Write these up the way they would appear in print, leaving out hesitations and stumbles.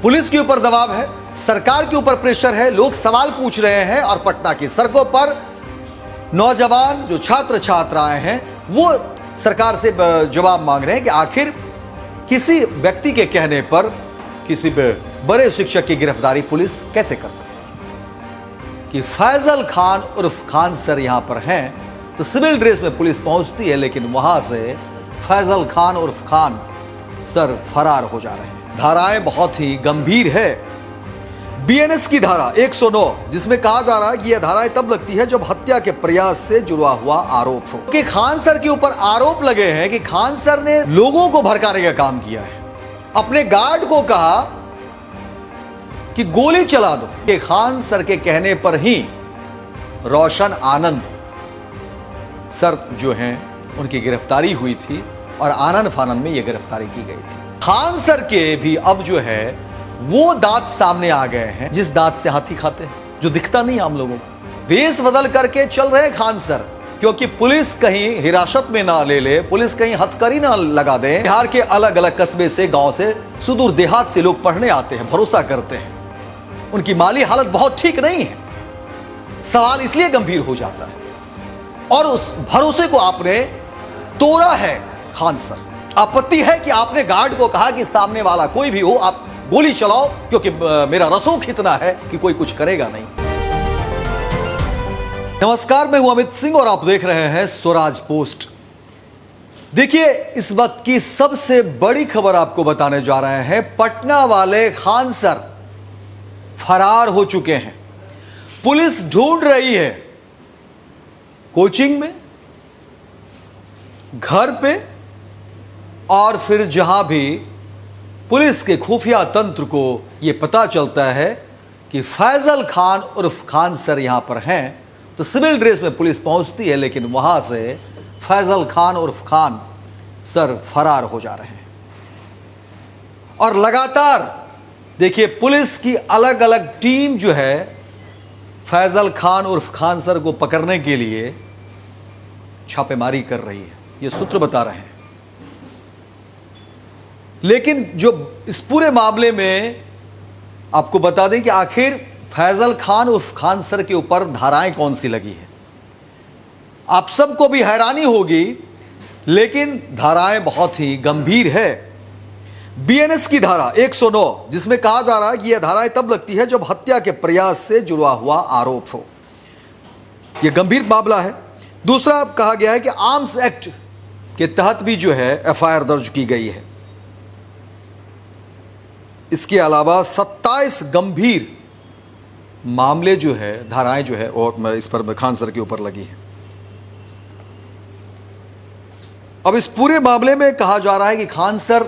Police के ऊपर दबाव है, सरकार के ऊपर प्रेशर है, लोग सवाल पूछ रहे हैं और पटना की सड़कों पर नौजवान जो छात्र छात्राएं हैं वो सरकार से जवाब मांग रहे हैं कि आखिर किसी व्यक्ति के कहने पर किसी बड़े शिक्षक की गिरफ्तारी पुलिस कैसे कर सकती है। कि फैजल खान उर्फ खान सर यहां पर हैं तो सिविल ड्रेस में पुलिस पहुंचती है, लेकिन वहां से फैजल खान उर्फ खान सर फरार हो जा रहे हैं। धाराएं बहुत ही गंभीर है। बीएनएस की धारा 109 जिसमें कहा जा रहा है कि यह धाराएं तब लगती है जब हत्या के प्रयास से जुड़ा हुआ आरोप हो। कि खान सर के ऊपर आरोप लगे हैं कि खान सर ने लोगों को भड़काने का काम किया है, अपने गार्ड को कहा कि गोली चला दो। कि खान सर के कहने पर ही रोशन आनंद सर जो हैं उनकी गिरफ्तारी हुई थी और आनंद फानंद में यह गिरफ्तारी की गई थी। खान सर के भी अब जो है वो दांत सामने आ गए हैं जिस दांत से हाथी खाते हैं, जो दिखता नहीं हम लोगों को। वेश बदल करके चल रहे खान सर, क्योंकि पुलिस कहीं हिरासत में ना ले ले, पुलिस कहीं हथकड़ी ना लगा दे। बिहार के अलग अलग कस्बे से, गांव से, सुदूर देहात से लोग पढ़ने आते हैं, भरोसा करते हैं। उनकी माली हालत बहुत ठीक नहीं है। सवाल इसलिए गंभीर हो जाता है और उस भरोसे को आपने तोड़ा है खान सर। आपत्ति है कि आपने गार्ड को कहा कि सामने वाला कोई भी हो आप गोली चलाओ, क्योंकि मेरा रसूख इतना है कि कोई कुछ करेगा नहीं। नमस्कार, मैं हूं अमित सिंह और आप देख रहे हैं स्वराज पोस्ट। देखिए, इस वक्त की सबसे बड़ी खबर आपको बताने जा रहे हैं। पटना वाले खान सर फरार हो चुके हैं। पुलिस ढूंढ रही है कोचिंग में, घर पे और फिर जहां भी पुलिस के खुफिया तंत्र को यह पता चलता है कि फैजल खान उर्फ खान सर यहां पर हैं तो सिविल ड्रेस में पुलिस पहुंचती है, लेकिन वहां से फैजल खान उर्फ खान सर फरार हो जा रहे हैं। और लगातार देखिए पुलिस की अलग अलग टीम जो है फैजल खान उर्फ खान सर को पकड़ने के लिए छापेमारी कर रही है, ये सूत्र बता रहे हैं। लेकिन जो इस पूरे मामले में आपको बता दें कि आखिर फैजल खान उर्फ खान सर के ऊपर धाराएं कौन सी लगी है। आप सबको भी हैरानी होगी, लेकिन धाराएं बहुत ही गंभीर है। बीएनएस की धारा 109 जिसमें कहा जा रहा है कि यह धाराएं तब लगती है जब हत्या के प्रयास से जुड़ा हुआ आरोप हो। यह गंभीर मामला है। दूसरा कहा गया है कि आर्म्स एक्ट के तहत भी जो है एफआईआर दर्ज की गई है। इसके अलावा 27 गंभीर मामले जो है, धाराएं जो है और इस पर खान सर के ऊपर लगी है। अब इस पूरे मामले में कहा जा रहा है कि खान सर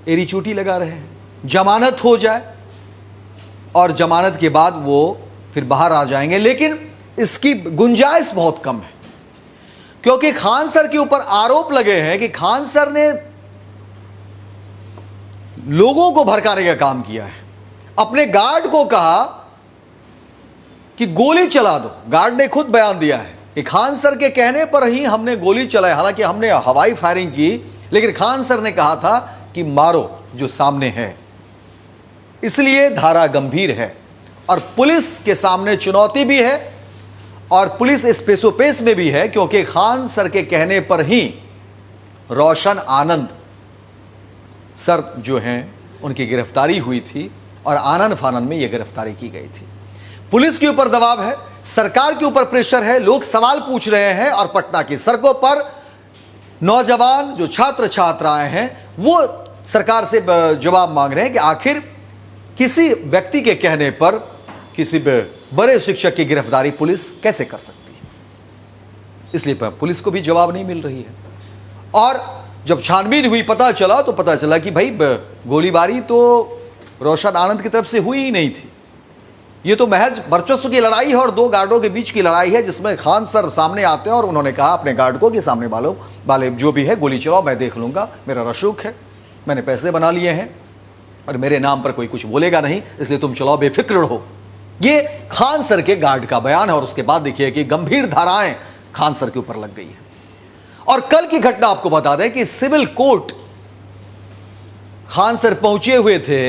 एड़ी चोटी लगा रहे हैं, जमानत हो जाए और जमानत के बाद वो फिर बाहर आ जाएंगे, लेकिन इसकी गुंजाइश बहुत कम है, क्योंकि खान सर के ऊपर आरोप लगे हैं कि खान सर ने लोगों को भड़काने का काम किया है। अपने गार्ड को कहा कि गोली चला दो। गार्ड ने खुद बयान दिया है कि खान सर के कहने पर ही हमने गोली चलाई, हालांकि हमने हवाई फायरिंग की, लेकिन खान सर ने कहा था कि मारो जो सामने है। इसलिए धारा गंभीर है और पुलिस के सामने चुनौती भी है और पुलिस इस पेशोपेश में भी है, क्योंकि खान सर के कहने पर ही रोशन आनंद सर जो हैं उनकी गिरफ्तारी हुई थी और आनंद फानंद में यह गिरफ्तारी की गई थी। पुलिस के ऊपर दबाव है, सरकार के ऊपर प्रेशर है, लोग सवाल पूछ रहे हैं और पटना की सड़कों पर नौजवान जो छात्र छात्राएं हैं वो सरकार से जवाब मांग रहे हैं कि आखिर किसी व्यक्ति के कहने पर किसी बड़े शिक्षक की गिरफ्तारी पुलिस कैसे कर सकती है। इसलिए पुलिस को भी जवाब नहीं मिल रही है। और जब छानबीन हुई, पता चला तो पता चला कि भाई गोलीबारी तो रोशन आनंद की तरफ से हुई ही नहीं थी। ये तो महज वर्चस्व की लड़ाई है और दो गार्डों के बीच की लड़ाई है, जिसमें खान सर सामने आते हैं और उन्होंने कहा अपने गार्ड को कि सामने वाले जो भी है गोली चलाओ, मैं देख लूंगा, मेरा रसूख है, मैंने पैसे बना लिए हैं और मेरे नाम पर कोई कुछ बोलेगा नहीं, इसलिए तुम चलाओ, बेफिक्र रहो। ये खान सर के गार्ड का बयान है। और उसके बाद देखिए कि गंभीर धाराएं खान सर के ऊपर लग गई है। और कल की घटना आपको बता दें कि सिविल कोर्ट खान सर पहुंचे हुए थे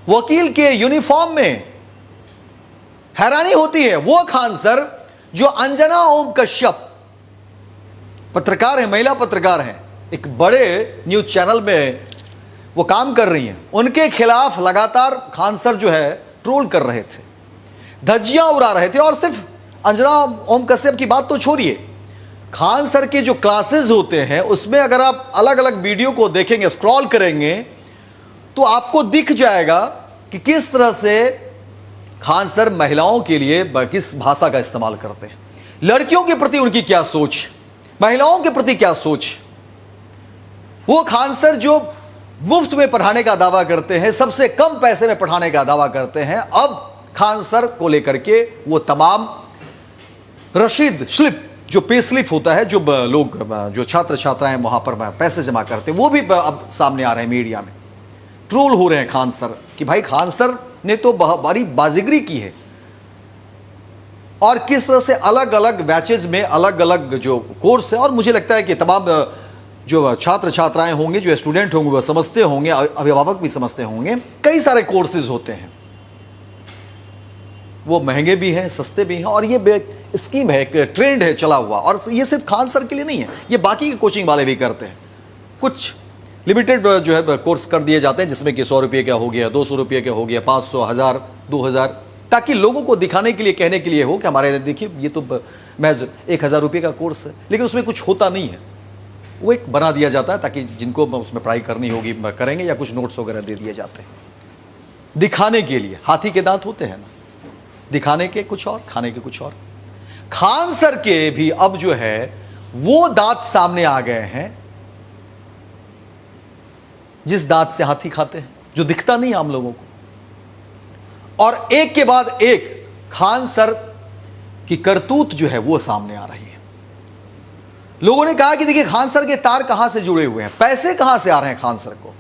वकील के यूनिफॉर्म में। हैरानी होती है, वो खान सर जो अंजना ओम कश्यप पत्रकार है, महिला पत्रकार हैं, एक बड़े न्यूज चैनल में वो काम कर रही हैं, उनके खिलाफ लगातार खान सर जो है ट्रोल कर रहे थे, धज्जियां उड़ा रहे थे। और सिर्फ अंजना ओम कश्यप की बात तो छोड़िए, खान सर के जो क्लासेस होते हैं उसमें अगर आप अलग अलग वीडियो को देखेंगे, स्क्रॉल करेंगे, तो आपको दिख जाएगा कि किस तरह से खान सर महिलाओं के लिए किस भाषा का इस्तेमाल करते हैं, लड़कियों के प्रति उनकी क्या सोच, महिलाओं के प्रति क्या सोच। वो खान सर जो मुफ्त में पढ़ाने का दावा करते हैं, सबसे कम पैसे में पढ़ाने का दावा करते हैं, अब खान सर को लेकर के वो तमाम रसीद स्लिप, जो पे स्लिप होता है, जो लोग जो छात्र छात्राएं वहां पर पैसे जमा करते हैं, वो भी अब सामने आ रहे हैं, मीडिया में ट्रोल हो रहे हैं खान सर कि भाई खान सर ने तो बड़ी बाजीगरी की है। और किस तरह से अलग अलग बैचेज में अलग अलग जो कोर्स है, और मुझे लगता है कि तमाम जो छात्र छात्राएं होंगे, जो स्टूडेंट होंगे, वह समझते होंगे, अभिभावक भी समझते होंगे, कई सारे कोर्सेज होते हैं, वो महंगे भी हैं, सस्ते भी हैं, और ये स्कीम है, एक ट्रेंड है चला हुआ। और ये सिर्फ खान सर के लिए नहीं है, ये बाकी के कोचिंग वाले भी करते हैं। कुछ लिमिटेड जो है कोर्स कर दिए जाते हैं, जिसमें कि 100 रुपये का हो गया, 200 रुपये का हो गया, 500, 1000, 2000, ताकि लोगों को दिखाने के लिए, कहने के लिए हो कि हमारे देखिए ये तो महज 1000 रुपये का कोर्स है, लेकिन उसमें कुछ होता नहीं है। वो एक बना दिया जाता है ताकि जिनको उसमें पढ़ाई करनी होगी करेंगे, या कुछ नोट्स वगैरह दे दिए जाते हैं दिखाने के लिए। हाथी के दांत होते हैं ना, दिखाने के कुछ और, खाने के कुछ और। खान सर के भी अब जो है वो दांत सामने आ गए हैं, जिस दांत से हाथी खाते हैं, जो दिखता नहीं आम लोगों को। और एक के बाद एक खान सर की करतूत जो है वो सामने आ रही है। लोगों ने कहा कि देखिए खान सर के तार कहां से जुड़े हुए हैं, पैसे कहां से आ रहे हैं खान सर को,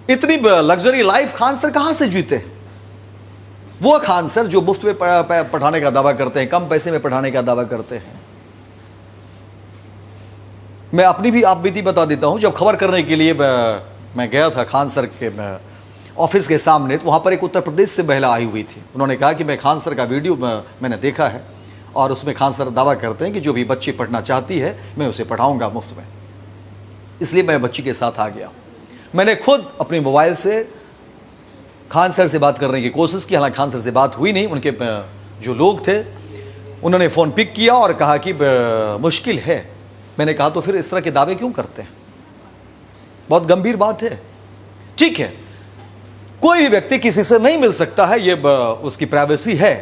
इतनी लग्जरी लाइफ खान सर कहां से जीते हैं। वो खान सर जो मुफ्त में पढ़ाने का दावा करते हैं, कम पैसे में पढ़ाने का दावा करते हैं। मैं अपनी भी आप बीती बता देता हूं। जब खबर करने के लिए मैं गया था खान सर के ऑफिस के सामने, तो वहाँ पर एक उत्तर प्रदेश से महिला आई हुई थी। उन्होंने कहा कि मैं खान सर का वीडियो मैंने देखा है, और उसमें खान सर दावा करते हैं कि जो भी बच्ची पढ़ना चाहती है मैं उसे पढ़ाऊँगा मुफ्त में, इसलिए मैं बच्ची के साथ आ गया। मैंने खुद अपने मोबाइल से खान सर से बात करने की कोशिश की, हालांकि खान सर से बात हुई नहीं। उनके जो लोग थे उन्होंने फ़ोन पिक किया और कहा कि मुश्किल है। मैंने कहा तो फिर इस तरह के दावे क्यों करते हैं, बहुत गंभीर बात है। ठीक है, कोई भी व्यक्ति किसी से नहीं मिल सकता है, ये उसकी प्राइवेसी है,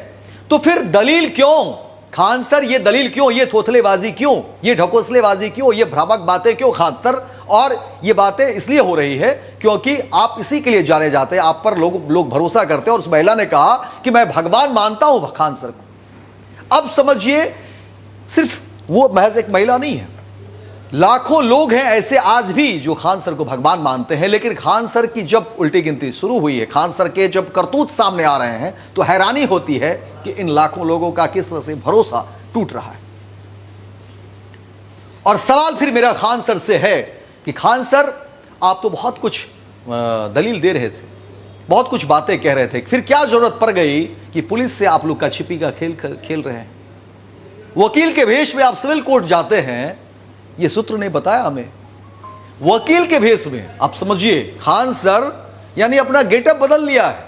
तो फिर दलील क्यों खान सर, ये दलील क्यों, ये थोथलेबाजी क्यों, ये ढकोसलेबाजी क्यों, ये भ्रामक बातें क्यों खान सर। और ये बातें इसलिए हो रही है क्योंकि आप इसी के लिए जाने जाते हैं, आप पर लोग भरोसा करते हैं। और उस महिला ने कहा कि मैं भगवान मानता हूं खान सर को। अब समझिए, सिर्फ वो महज एक महिला नहीं है, लाखों लोग हैं ऐसे आज भी जो खान सर को भगवान मानते हैं। लेकिन खान सर की जब उल्टी गिनती शुरू हुई है, खान सर के जब करतूत सामने आ रहे हैं, तो हैरानी होती है कि इन लाखों लोगों का किस तरह से भरोसा टूट रहा है। और सवाल फिर मेरा खान सर से है कि खान सर, आप तो बहुत कुछ दलील दे रहे थे, बहुत कुछ बातें कह रहे थे, फिर क्या जरूरत पड़ गई कि पुलिस से आप लोग का छिपी का खेल रहे हैं। वकील के भेष में आप सिविल कोर्ट जाते हैं, ये सूत्र ने बताया हमें। वकील के भेष में आप समझिए, खान सर यानी अपना गेटअप बदल लिया है,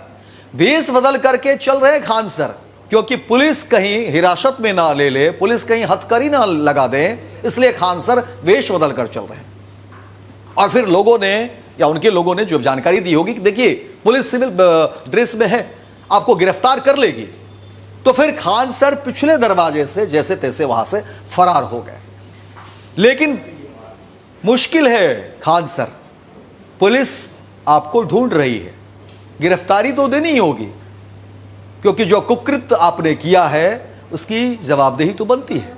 भेष बदल करके चल रहे हैं खान सर, क्योंकि पुलिस कहीं हिरासत में ना ले ले, पुलिस कहीं हथकड़ी ना लगा दे, इसलिए खान सर वेश बदल कर चल रहे हैं। और फिर लोगों ने या उनके लोगों ने जो जानकारी दी होगी कि देखिए पुलिस सिविल ड्रेस में है, आपको गिरफ्तार कर लेगी, तो फिर खान सर पिछले दरवाजे से जैसे तैसे वहां से फरार हो गए। लेकिन मुश्किल है खान सर, पुलिस आपको ढूंढ रही है, गिरफ्तारी तो देनी ही होगी, क्योंकि जो कुकृत्य आपने किया है उसकी जवाबदेही तो बनती है।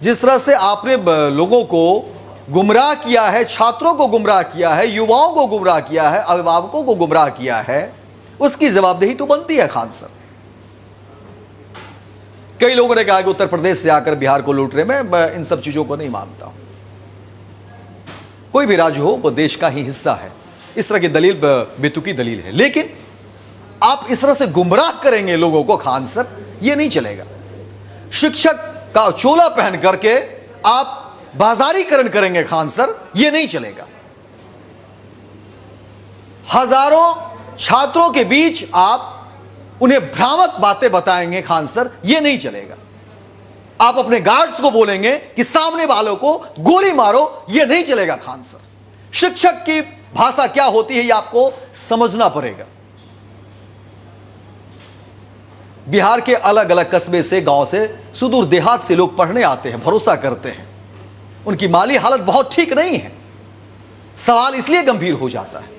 जिस तरह से आपने लोगों को गुमराह किया है, छात्रों को गुमराह किया है, युवाओं को गुमराह किया है, अभिभावकों को गुमराह किया है, उसकी जवाबदेही तो बनती है खान सर। कई लोगों ने कहा कि उत्तर प्रदेश से आकर बिहार को लूट रहे, मैं इन सब चीजों को नहीं मानता हूं। कोई भी राज्य हो वो देश का ही हिस्सा है, इस तरह की दलील बेतुकी दलील है। लेकिन आप इस तरह से गुमराह करेंगे लोगों को खान सर, यह नहीं चलेगा। शिक्षक का चोला पहन करके आप बाजारीकरण करेंगे खान सर, यह नहीं चलेगा। हजारों छात्रों के बीच आप उन्हें भ्रामक बातें बताएंगे खान सर, यह नहीं चलेगा। आप अपने गार्ड्स को बोलेंगे कि सामने वालों को गोली मारो, यह नहीं चलेगा खान सर। शिक्षक की भाषा क्या होती है यह आपको समझना पड़ेगा। बिहार के अलग अलग कस्बे से, गांव से, सुदूर देहात से लोग पढ़ने आते हैं, भरोसा करते हैं। उनकी माली हालत बहुत ठीक नहीं है। सवाल इसलिए गंभीर हो जाता है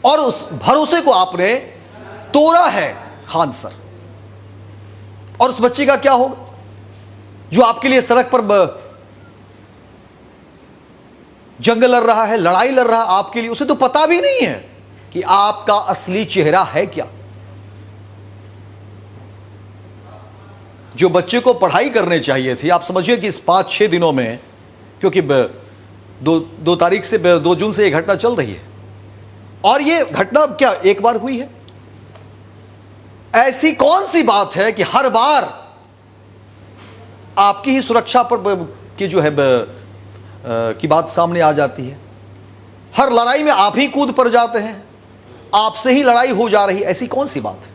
और उस भरोसे को आपने तोड़ा है खान सर। और उस बच्चे का क्या होगा जो आपके लिए सड़क पर जंग लड़ रहा है, लड़ाई लड़ रहा है आपके लिए? उसे तो पता भी नहीं है कि आपका असली चेहरा है क्या। जो बच्चे को पढ़ाई करने चाहिए थी, आप समझिए कि इस 5-6 दिनों में, क्योंकि 2 तारीख से 2 जून से यह घटना चल रही है और यह घटना क्या एक बार हुई है? ऐसी कौन सी बात है कि हर बार आपकी ही सुरक्षा पर की जो है की बात सामने आ जाती है? हर लड़ाई में आप ही कूद पड़ जाते हैं, आपसे ही लड़ाई हो जा रही है, ऐसी कौन सी बात है?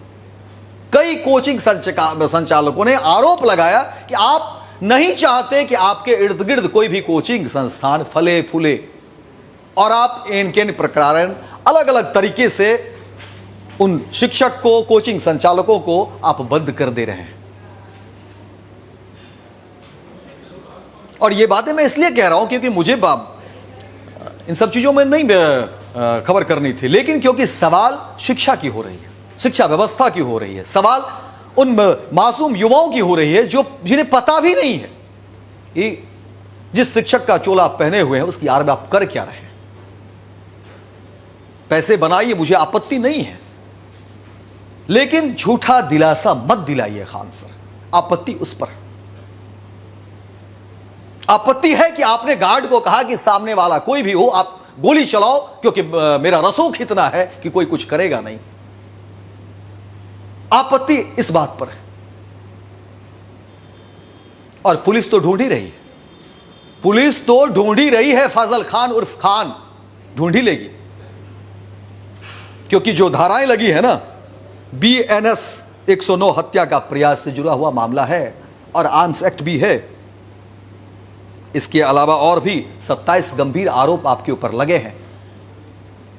कई कोचिंग संचालकों ने आरोप लगाया कि आप नहीं चाहते कि आपके इर्द गिर्द कोई भी कोचिंग संस्थान फले फूले और आप इनके प्रकार अलग अलग तरीके से उन शिक्षक को, कोचिंग संचालकों को आप बंद कर दे रहे हैं। और ये बातें मैं इसलिए कह रहा हूं क्योंकि मुझे इन सब चीजों में नहीं खबर करनी थी, लेकिन क्योंकि सवाल शिक्षा की हो रही है, शिक्षा व्यवस्था की हो रही है, सवाल उन मासूम युवाओं की हो रही है जो जिन्हें पता भी नहीं है कि जिस शिक्षक का चोला आप पहने हुए हैं उसकी आड़ में आप कर क्या रहे हैं। पैसे बनाइए, मुझे आपत्ति नहीं है, लेकिन झूठा दिलासा मत दिलाइए खान सर। आपत्ति उस पर है। आपत्ति है कि आपने गार्ड को कहा कि सामने वाला कोई भी हो आप गोली चलाओ, क्योंकि मेरा रसूख इतना है कि कोई कुछ करेगा नहीं। आपत्ति इस बात पर है। और पुलिस तो ढूंढ ही रही है, पुलिस तो ढूंढ ही रही है। फैजल खान उर्फ खान ढूंढ ही लेगी, क्योंकि जो धाराएं लगी है ना, BNS 109 हत्या का प्रयास से जुड़ा हुआ मामला है और आर्म्स एक्ट भी है। इसके अलावा और भी 27 गंभीर आरोप आपके ऊपर लगे हैं।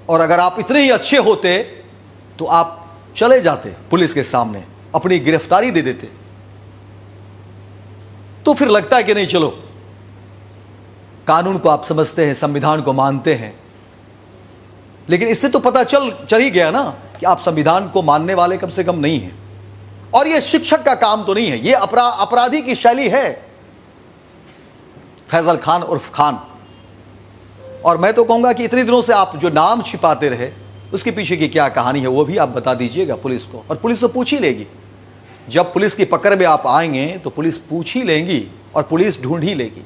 और अगर आप इतने ही अच्छे होते तो आप चले जाते पुलिस के सामने, अपनी गिरफ्तारी दे देते, तो फिर लगता है कि नहीं चलो कानून को आप समझते हैं, संविधान को मानते हैं। लेकिन इससे तो पता चल ही गया ना कि आप संविधान को मानने वाले कम से कम नहीं हैं। और यह शिक्षक का काम तो नहीं है, यह अपराधी की शैली है, फैजल खान उर्फ खान। और मैं तो कहूंगा कि इतने दिनों से आप जो नाम छिपाते रहे उसके पीछे की क्या कहानी है वो भी आप बता दीजिएगा पुलिस को। और पुलिस तो पूछ ही लेगी, जब पुलिस की पकड़ में आप आएंगे तो पुलिस पूछ ही लेंगी और पुलिस ढूंढ ही लेगी।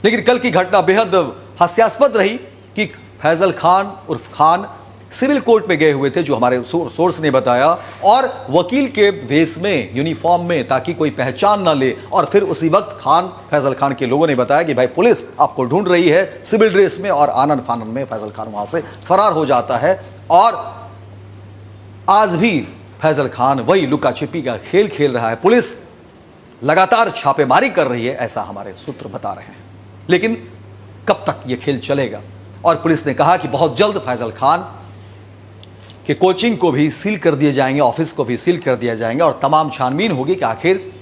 लेकिन कल की घटना बेहद हास्यास्पद रही कि फैजल खान उर्फ खान सिविल कोर्ट में गए हुए थे, जो हमारे सोर्स ने बताया, और वकील के भेष में, यूनिफॉर्म में, ताकि कोई पहचान ना ले। और फिर उसी वक्त फैजल खान के लोगों ने बताया कि भाई पुलिस आपको ढूंढ रही है सिविल ड्रेस में, और आनन फानन में फैजल खान वहां से फरार हो जाता है। और आज भी फैजल खान वही लुका छिपी का खेल खेल रहा है। पुलिस लगातार छापेमारी कर रही है, ऐसा हमारे सूत्र बता रहे हैं। लेकिन कब तक यह खेल चलेगा? और पुलिस ने कहा कि बहुत जल्द फैजल खान कि कोचिंग को भी सील कर दिए जाएंगे, ऑफिस को भी सील कर दिया जाएंगे, और तमाम छानबीन होगी कि आखिर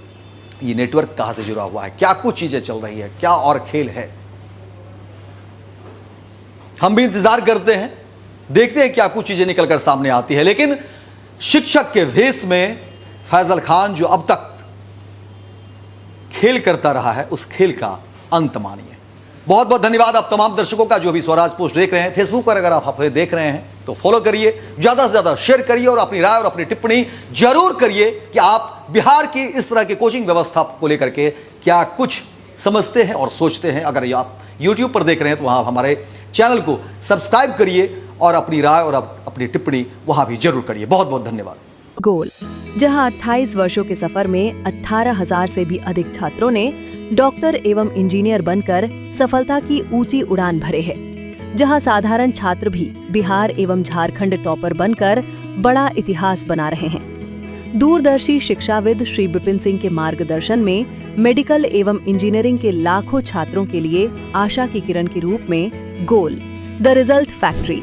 ये नेटवर्क कहां से जुड़ा हुआ है, क्या कुछ चीजें चल रही है, क्या और खेल है। हम भी इंतजार करते हैं, देखते हैं क्या कुछ चीजें निकलकर सामने आती है। लेकिन शिक्षक के भेष में फैजल खान जो अब तक खेल करता रहा है, उस खेल का अंत मानिए। बहुत बहुत धन्यवाद आप तमाम दर्शकों का जो भी स्वराज पोस्ट देख रहे हैं। फेसबुक पर अगर आप हमें देख रहे हैं तो फॉलो करिए, ज्यादा से ज्यादा शेयर करिए और अपनी राय और अपनी टिप्पणी जरूर करिए कि आप बिहार की इस तरह की कोचिंग व्यवस्था को लेकर के क्या कुछ समझते हैं और सोचते हैं। अगर आप यूट्यूब पर देख रहे हैं तो वहाँ हमारे चैनल को सब्सक्राइब करिए और अपनी राय और अपनी टिप्पणी वहाँ भी जरूर करिए। बहुत बहुत धन्यवाद। गोल, जहां 28 वर्षों के सफर में 18,000 से भी अधिक छात्रों ने डॉक्टर एवं इंजीनियर बनकर सफलता की ऊंची उड़ान भरे हैं, जहां साधारण छात्र भी बिहार एवं झारखंड टॉपर बनकर बड़ा इतिहास बना रहे हैं। दूरदर्शी शिक्षाविद श्री विपिन सिंह के मार्गदर्शन में मेडिकल एवं इंजीनियरिंग के लाखों छात्रों के लिए आशा की किरण के रूप में गोल, द रिजल्ट फैक्ट्री